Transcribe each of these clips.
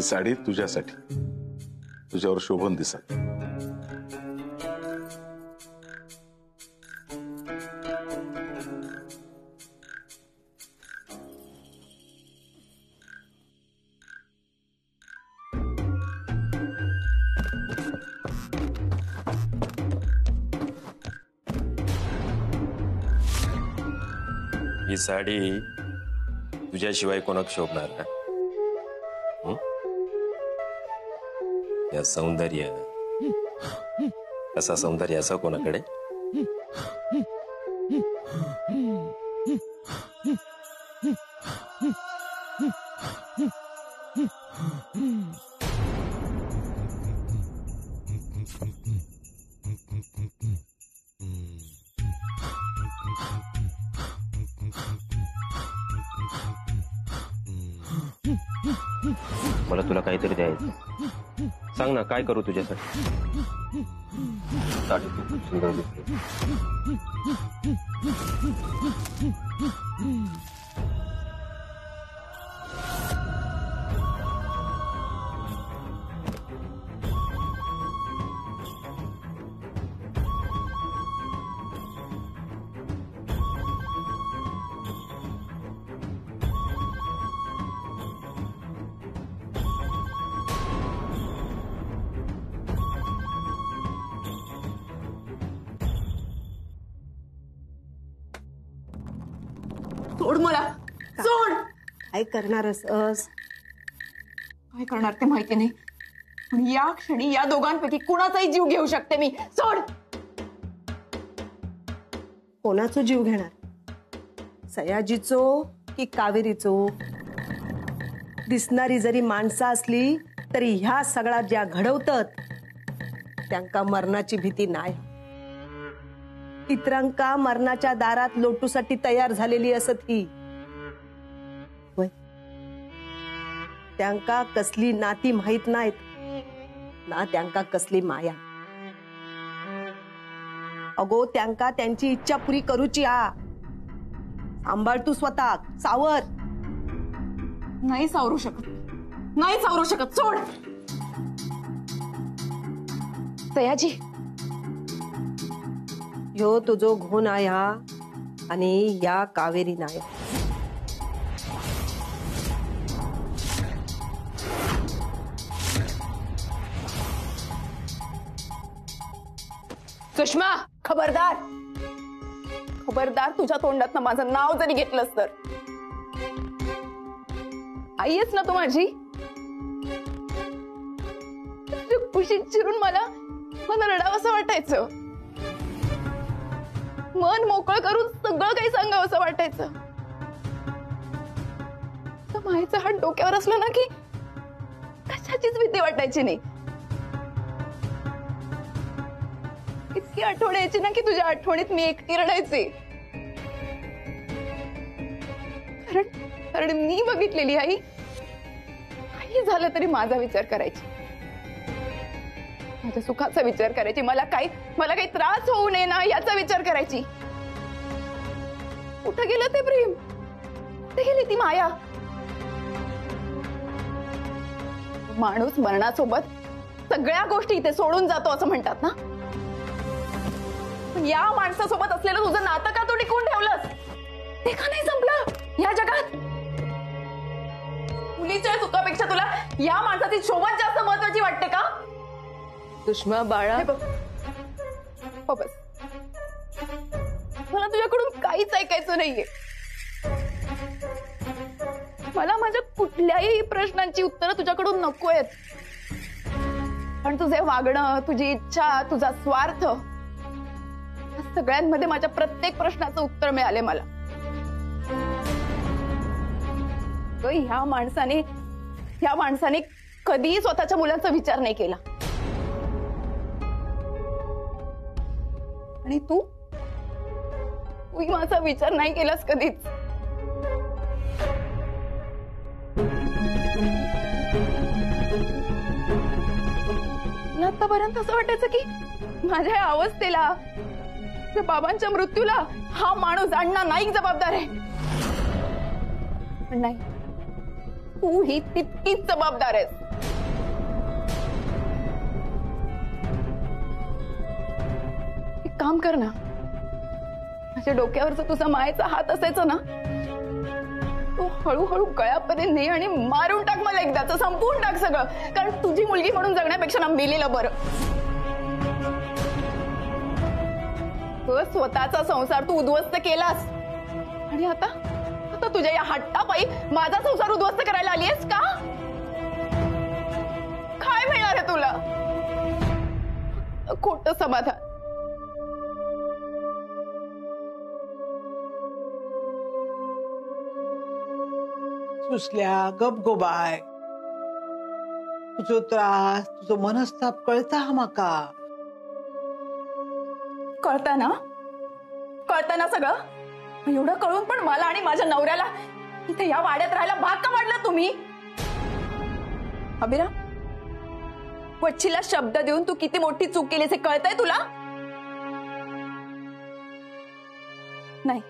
साडी तुझ्यासाठी, तुझ्यावर शोभून दिसत. ही साडी तुझ्याशिवाय कोणाक शोभणार का? या सौंदर्य, असा सौंदर्य असा कोणाकडे? मला तुला काहीतरी द्यायचं. सांग ना, काय करू तुझ्यासाठी? साडी खूप सुंदर दिसते. सोड मला, सोड. काय करणारस? काय करणार ते माहिती नाही, पण या क्षणी या दोघांपैकी कुणाचाही जीव घेऊ शकते मी. सोड. कोणाचो जीव घेणार? सयाजीचो की कावेरीचो? दिसणारी जरी माणसं असली तरी ह्या सगळा ज्या घडवतात त्यांका मरणाची भीती नाही. इतरांका मरणाच्या दारात लोटूसाठी तयार झालेली असत ही. वय त्यांका कसली नाती माहित नाहीत ना, त्यांका कसली माया. अगो त्यांका त्यांची इच्छा पुरी करूची. सांभाळ तू स्वतः, सावर. नाही सावरू शकत, नाही सावरू शकत. सोड. सयाजी, ह्यो तुझो घोण आया आणि या कावेरी नाय. सुषमा, खबरदार, खबरदार. तुझ्या तोंडात माझं नाव जरी घेतलंस तर. आई आहेस ना तू माझी. खुशीत चिरून मला रडावंसं वाटायचं. मन मोकळं करून सगळं काही सांगावं असं वाटायचं. मायेचा हात डोक्यावर असला ना की कशाचीच भीती वाटायची नाही. इतकी आठवण यायची ना की तुझ्या आठवणीत मी एकटी रडायचे. कारण मी बघितलेली आई काही झालं तरी माझा विचार करायची, माझ्या सुखाचा विचार करायची. मला काही त्रास होऊ नये ना याचा विचार करायची. कुठं गेलं ते प्रेम? कुठे गेली ती माया? माणूस मरणासोबत सगळ्या गोष्टी इथे सोडून जातो असं म्हणतात ना. या माणसासोबत असलेलं तुझं नातं का तू टिकवून ठेवलंस? ते का नाही संपलं या जगात? मुलीच्या सुखापेक्षा तुला या माणसाची शोभा जास्त महत्वाची वाटते का? सुषमा बाळा, बस. मला तुझ्याकडून काहीच ऐकायचं नाहीये. मला माझ्या कुठल्याही प्रश्नांची उत्तरं तुझ्याकडून नको आहेत. पण तुझे वागणं, तुझी इच्छा, तुझा स्वार्थ, सगळ्यांमध्ये माझ्या प्रत्येक प्रश्नाचं उत्तर मिळाले मला. ह्या माणसाने कधीही स्वतःच्या मुलांचा विचार नाही केला. आणि तूही माझा विचार नाही केलास कधीच. मला आतापर्यंत असं वाटायचं की माझ्या या अवस्थेला, बाबांच्या मृत्यूला हा माणूस अण्णा नाईक जबाबदार आहे. पण नाही, तू ही तितकीच जबाबदार आहेस. काम कर ना, माझ्या डोक्यावरचा तुझा मायेचा हात असायचा ना, तो हळूहळू गळ्यापर्यंत ने आणि मारून टाक मला एकदाच, संपवून टाक सगळं. कारण तुझी मुलगी म्हणून जगण्यापेक्षा ना मेलेलं बरं. स्वतःचा संसार तू उद्ध्वस्त केलास आणि आता आता तुझ्या या हट्टापायी माझा संसार उद्ध्वस्त करायला आलीयस का? काय मिळणार आहे तुला? खोटं समाधान. सुसल्या गप गोबाय, तुझो त्रास तुझो मनस्ताप कळता म्हाका. कळतं ना, कळतं ना सगळं. एवढं कळून पण मला आणि माझ्या नवऱ्याला इथे या वाड्यात राहायला भाग का पाडलं तुम्ही? अभिराम, वच्छीला शब्द देऊन तू किती मोठी चूक केलीस हे कळतंय तुला? नाही,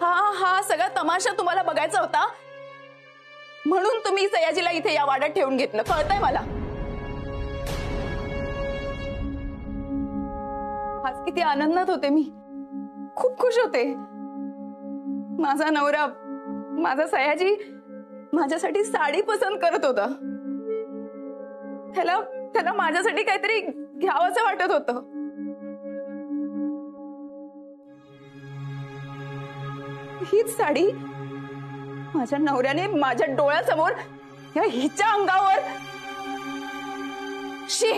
हा सगळा तमाशा तुम्हाला बघायचा होता म्हणून तुम्ही सयाजीला इथे या वाड्यात ठेवून घेतलं, कळतंय मला. आज किती आनंदात होते मी, खूप खुश होते. माझा नवरा, माझा सयाजी माझ्यासाठी साडी पसंत करत होता. त्याला माझ्यासाठी काहीतरी घ्यावंसं वाटत होतं. हीच साडी माझ्या नवऱ्याने माझ्या डोळ्यासमोर या हिच्या अंगावर, शी,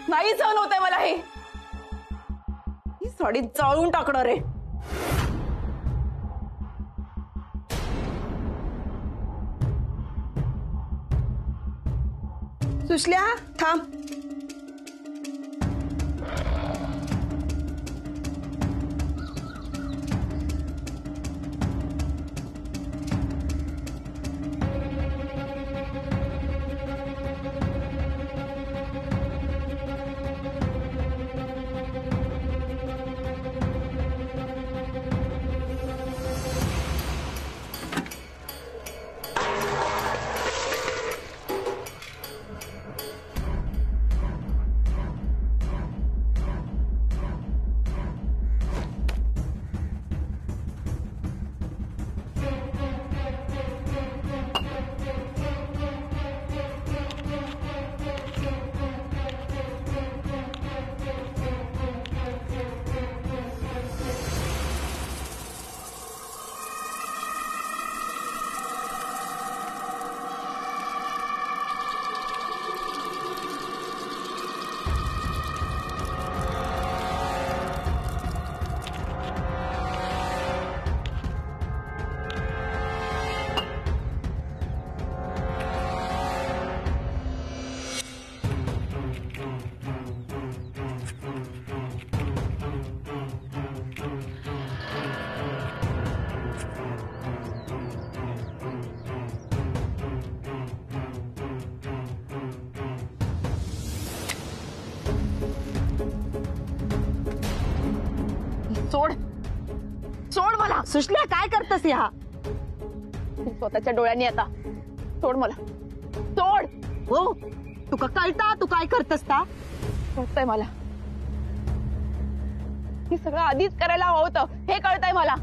नाही सहन होतंय मला हे. ही साडी जाळून टाकणार आहे. सुशल्या थांब. सोड, सोड मला. सुशल्या काय करतस ह्या? स्वतःच्या डोळ्यांनी आता सोड मला, सोड. हो, तुका कळता तू काय करतस ता? कळतंय मला. हे सगळं आधीच करायला हवं होतं हे कळतंय मला.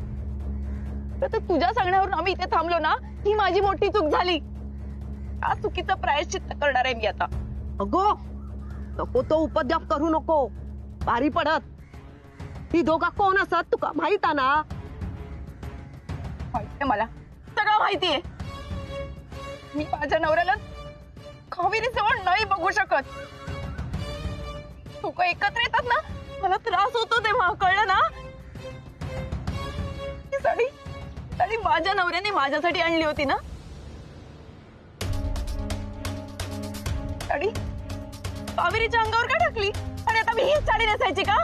तर तुझ्या सांगण्यावरून आम्ही इथे थांबलो ना, ही माझी मोठी चूक झाली. त्या चुकीचं प्रायश्चित्त करणार आहे मी आता. अगो नको तो उपद्व्याप करू नको, भारी पडत. ही दोघा कोण असत तुका माहित ना? माहितीये मला, सगळं माहितीये. मी माझ्या नवऱ्याला कावेरी जवळ नाही बघू शकत. लोक एकत्र येतात ना, मला त्रास होतो तेव्हा, कळलं ना? ही साडी साडी माझ्या नवऱ्याने माझ्यासाठी आणली होती ना. साडी कावेरीच्या अंगावर का टाकली आणि आता मी हीच साडी नेसायची का?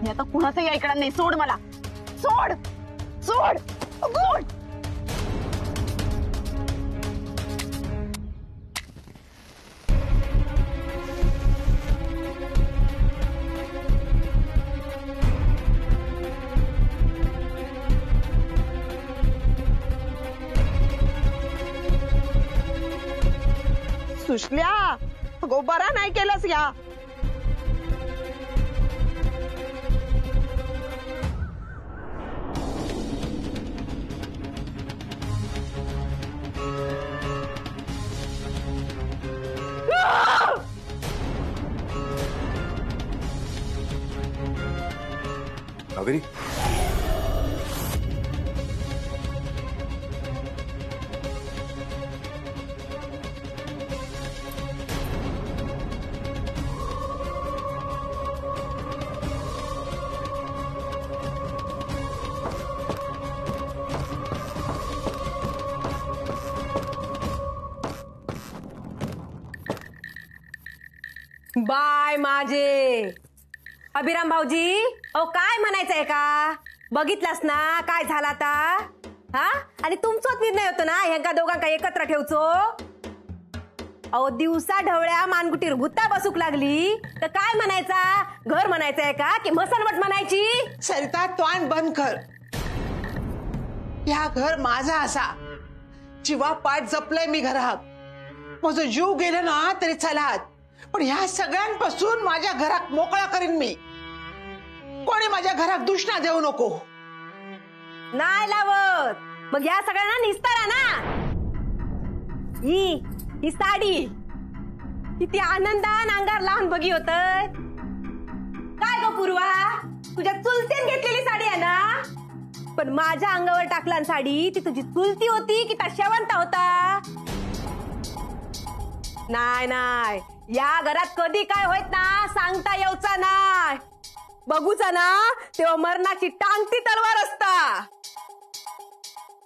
मी आता कुणाचंही ऐकणार नाही. सोड मला, सोड, सोड. सोड. सुशल्या अगो बरा नाही केलंस या. कावेरी, बाय माझे अभिराम भाऊजी. अहो काय म्हणायचंय का, बघितलास ना काय झाला आता. हा आणि तुमचाच निर्णय होतो ना ह्या दोघांका एकत्र ठेवचो. अहो दिवसा ढवळ्या मानगुटीवर गुत्ता बसूक लागली तर काय म्हणायचा, घर म्हणायचंय का की मसनवट म्हणायची. सरिता तोंड बंद कर. ह्या घर माझा असा जीवा पाठ जपलंय मी घरात. माझं जीव गेलं ना तरी चलात, पण ह्या सगळ्यांपासून माझ्या घरात मोकळा करीन मी. कोणी माझ्या घरात दुष्णा देऊ नको. नाही लावत मग या सगळ्यांना निस्तारा ना. ही साडी किती आनंदान अंगार लावून बघी होत. काय गो पूर्वा, तुझ्या चुलतीन घेतलेली साडी आहे ना, पण माझ्या अंगावर टाकला साडी ती तुझी चुलती होती की शेवंता होता. नाही नाही, या घरात कधी काय होत ना सांगता येऊचा नाही. बघूचा ना तेव्हा मरणाची टांगती तलवार असता.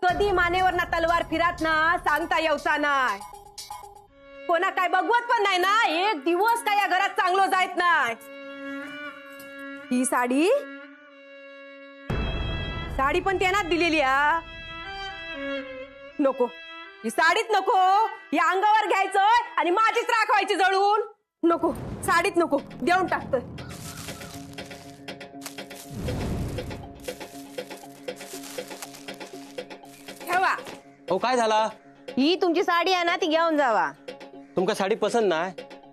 कधी मानेवर ना तलवार फिरत ना सांगता येऊचा नाही. कोणा काय बघवत पण नाही ना, एक दिवस काय या घरात चांगलं जायत नाही. ही साडी पण त्यांनाच दिलेली आ. नको, ही साडीत नको, ही अंगावर घ्यायचं आणि माझीच राखवायची जळून. नको, साडीत नको, देऊन टाकतोय. ठेवा. हो काय झाला, ही तुमची साडी आहे ना ती घेऊन जावा. तुमका साडी पसंत नाही.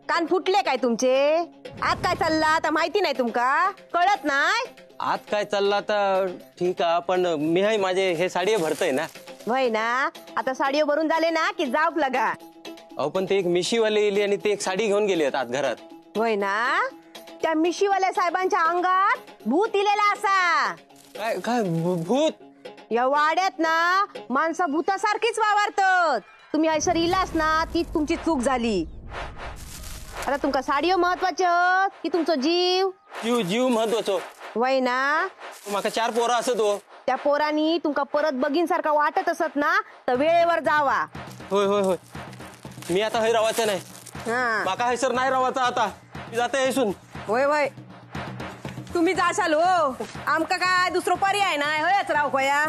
कान फुटले काय तुमचे. आज काय चालला तर माहिती नाही तुमका, कळत नाही. आज काय चालला तर ठीक आहे, पण मी हाय माझे हे साडी भरतय ना. वय ना, आता साडी भरून झाले ना की जाप लगा. अहो पण ते एक मिशीवाले येली आणि ते एक साडी घेऊन गेले आज घरात. वय ना, त्या मिशीवाल्या साहेबांच्या अंगात भूत इलेला असा. काय काय भूत. या वाड्यात ना माणसं भूतासारखीच वावरतात. तुम्ही ऐसर इलास ना ती तुमची चूक झाली. आता तुमका साडी महत्वाचं की तुमचा जीव. जीव महत्वाचं. वय ना, माका 4 पोरं असत हो. त्या पोरांनी तुमका परत बघीन सारखा वाटत असत ना तर वेळेवर जावा. होय होय होय, मी आता हे रावायचं नाही. हा माका हे सर नाही रावायचं आता. मी जाते हेसून. वय वय, तुम्ही जाशाल हो. आमका काय दुसरं पर्याय नाही. होयच राव खोया.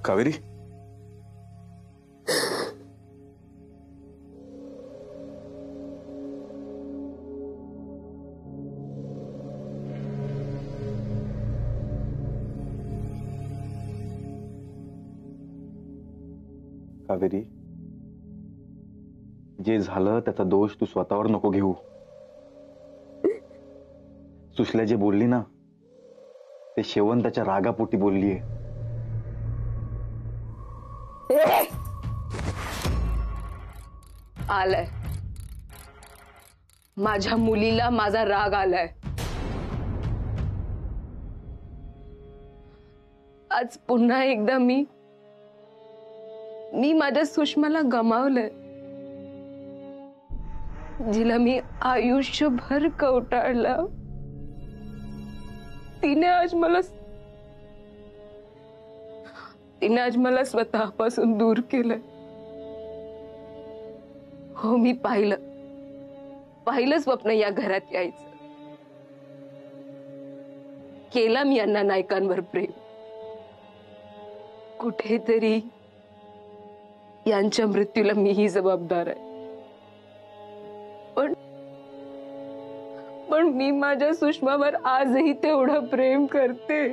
कावेरी, कावेरी, जे झालं त्याचा दोष तू स्वतःवर नको घेऊ. सुशल्या जे बोलली ना ते शेवंताच्या रागापोटी बोललीये. आलाय, माझ्या मुलीला माझा राग आलाय. आज पुन्हा एकदा मी माझ्या सुषमाला गमावलंय, जिला मी आयुष्यभर कवटाळलं. तिने आज मला स्वतःपासून दूर केलंय. हो, मी पाहिलं स्वप्न या घरात यायचं. केला मी अण्णा नायकांवर प्रेम. कुठेतरी यांच्या मृत्यूला मीही जबाबदार आहे. पण मी माझ्या सुषमावर आजही तेवढं प्रेम करते.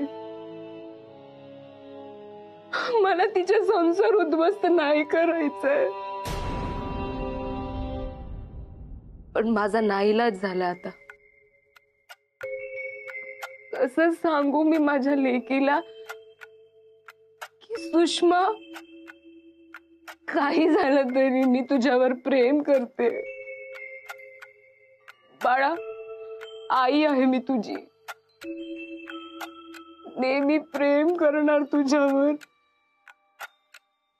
मला तिच्या संसार उद्ध्वस्त नाही करायचंय, पण माझा नाईलाज झाला आता. कसं सांगू मी माझ्या लेकीला की सुषमा, काही झालं तरी मी तुझ्यावर प्रेम करते. बाळा, आई आहे मी तुझी, नेहमी प्रेम करणार तुझ्यावर.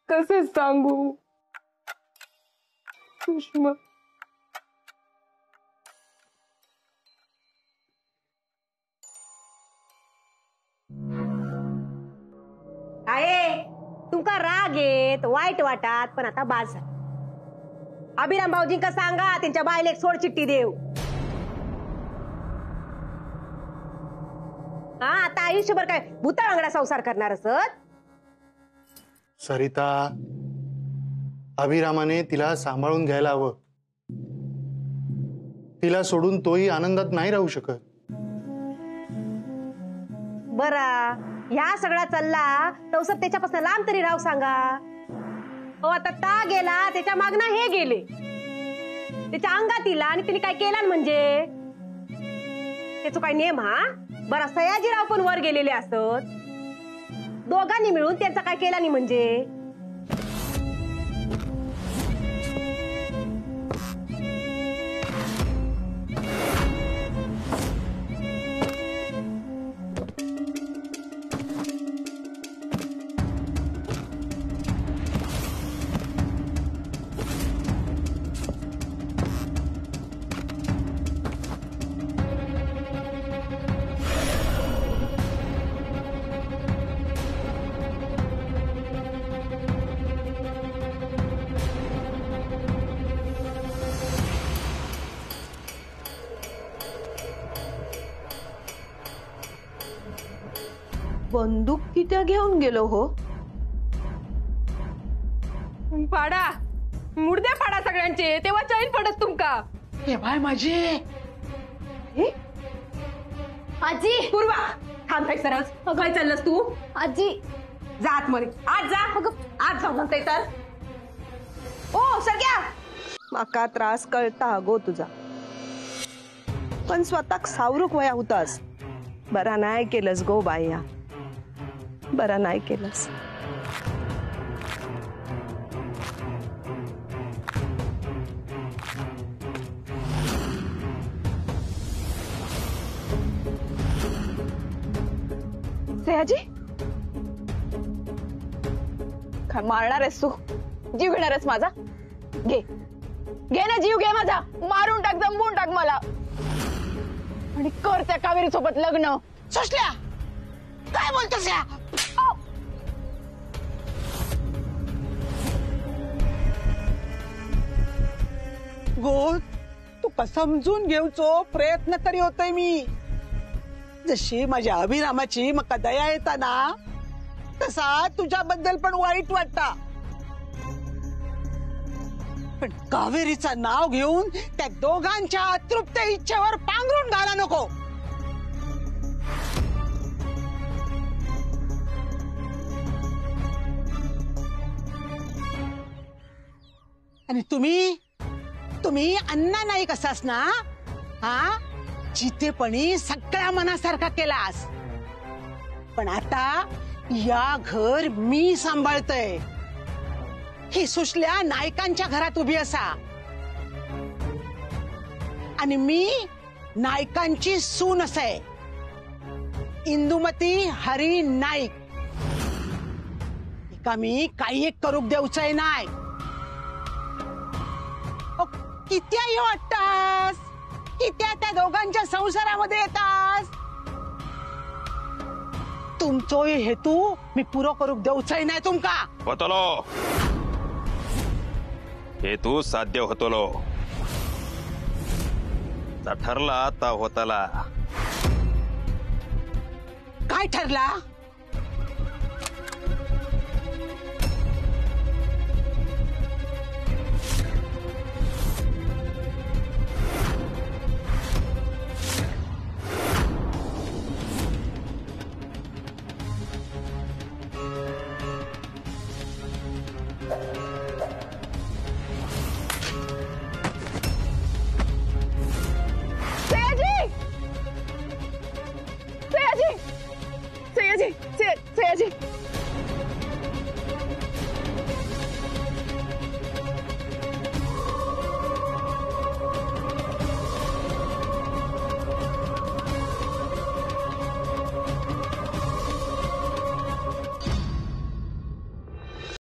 कसं सांगू सुषमा? आहे तुमका राग येत, वाईट वाटात, पण आता बाज झाला. अभिराम भाऊजींका सांगा त्यांच्या बायला एक सोड चिठ्ठी देऊ. हा, आता आयुष्यभर काय भूताळांगडा संसार करणार असत? सरिता, अभिरामाने तिला सांभाळून घ्यायला हवं. तिला सोडून तोही आनंदात नाही राहू शकत. बरा, ह्या सगळा चालला तवसर त्याच्यापासून लांब तरी राहू सांगा. हो, आता ता गेला त्याच्या मागना हे गेले, त्याच्या अंगात इला आणि तिने काय केला म्हणजे त्याचा काय नेम? हा बरा, सयाजीराव पण वर गेलेले असत, दोघांनी मिळून त्यांचा काय केला नाही म्हणजे? बंदूक कित्या घेऊन गेलो हो? पाडा, मुडदे पाडा सगळ्यांचे, तेव्हा चैन पडत तुमका. हे बाय माझे. आजी पूर्वा, थांब काय सरस, काय चाललंस तू? आजी जात मध्ये आज जा, आज जाऊ म्हणते तर. ओ सगळ्या माका त्रास कळता गो तुझा, पण स्वतः सावरूक वया होतास. बरा नाही केलंस गो बाया, बरा नाही केलंस. सयाजी, काय मारणार आहेस तू? जीव घेणार आहेस माझा? घे घे ना, जीव घे माझा, मारून टाक, जंबून टाक मला आणि कर त्या कावेरी सोबत लग्न. सुशल्या, काय बोलतोस या? गो, तू समजून घेऊचो प्रयत्न तरी होतोय मी. जशी माझ्या अभिरामाची मका दया येता ना, तसा तुझ्याबद्दल पण वाईट वाटता. पण कावेरीचं नाव घेऊन त्या दोघांच्या अतृप्त इच्छेवर पांघरून घाला नको. आणि तुम्ही अण्णा नाईक असास ना? हा, जितेपणी सगळ्या मनासारखा केलास, पण आता या घर मी सांभाळतय. ही सुशल्या नायकांच्या घरात उभी असा आणि मी नायकांची सून असे. इंदुमती हरी नाईक. का मी काही एक करूक देऊचंय नाही. किती वाटतास, कित्या त्या दोघांच्या संसारामध्ये येतास. तुमचो हेतू मी पुरो करूक देऊचंय नाही तुमका. होतलो हेतू साध्य होतलो, ठरला आता होताला. काय ठरला?